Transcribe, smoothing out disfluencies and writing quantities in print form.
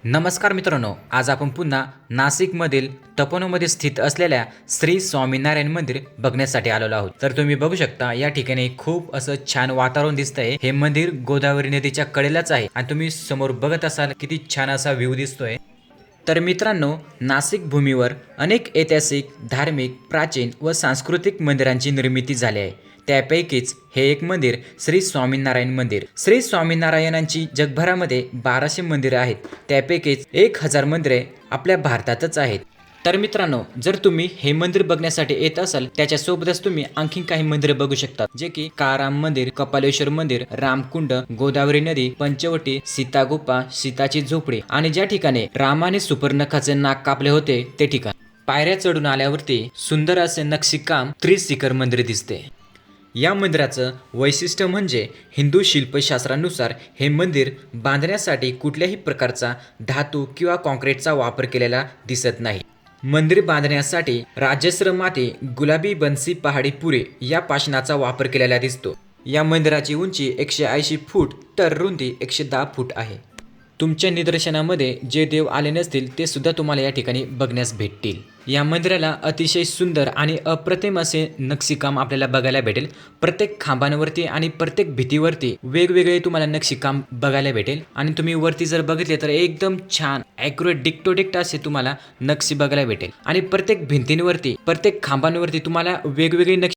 नमस्कार मित्रांनो, आज आपण पुन्हा नाशिकमधील तपोवनमध्ये स्थित असलेल्या श्री स्वामीनारायण मंदिर बघण्यासाठी आलेलो आहोत। तर तुम्ही बघू शकता या ठिकाणी खूप असं छान वातावरण दिसतंय। हे मंदिर गोदावरी नदीच्या कडेलाच आहे आणि तुम्ही समोर बघत असाल किती छान असा व्ह्यू दिसतोय। तर मित्रांनो, नाशिक भूमीवर अनेक ऐतिहासिक, धार्मिक, प्राचीन व सांस्कृतिक मंदिरांची निर्मिती झाली आहे। त्यापैकीच हे एक मंदिर श्री स्वामीनारायण मंदिर। श्री स्वामीनारायणांची जगभरामध्ये 1200 मंदिरे आहेत, त्यापैकीच 1000 मंदिरे आपल्या भारतातच आहेत। तर मित्रांनो, जर तुम्ही हे मंदिर बघण्यासाठी येत असाल, त्याच्यासोबतच तुम्ही आणखी काही मंदिरे बघू शकता, जे की काळाराम मंदिर, कपालेश्वर मंदिर, रामकुंड, गोदावरी नदी, पंचवटी, सीतागुफा, सीताची झोपडी आणि ज्या ठिकाणी रामाने सुपर्णखाचे नाक कापले होते ते ठिकाण। पायऱ्या चढून आल्यावरती सुंदर असे नक्षीकाम त्रिशिखर मंदिर दिसते। या मंदिराचं वैशिष्ट्य म्हणजे हिंदू शिल्पशास्त्रानुसार हे मंदिर बांधण्यासाठी कुठल्याही प्रकारचा धातू किंवा कॉन्क्रीटचा वापर केलेला दिसत नाही। मंदिर बांधण्यासाठी राजश्र माती, गुलाबी बन्सी पहाडी पुरे या पाषाणाचा वापर केलेला दिसतो। या मंदिराची उंची 180 फूट तर रुंदी 110 फूट आहे। तुमच्या निदर्शनामध्ये जे देव आले नसतील ते सुद्धा तुम्हाला या ठिकाणी बघण्यास भेटतील। या मंदिराला अतिशय सुंदर आणि अप्रतिम असे नक्षीकाम आपल्याला बघायला भेटेल। प्रत्येक खांबांवरती आणि प्रत्येक भिंतीवरती वेगवेगळे तुम्हाला नक्षीकाम बघायला भेटेल आणि तुम्ही वरती जर बघितले तर एकदम छान ॲक्युरेट डिक्टोडिक्ट असे तुम्हाला नक्षी बघायला भेटेल आणि प्रत्येक भिंतींवरती, प्रत्येक खांबांवरती तुम्हाला वेगवेगळे नक्षी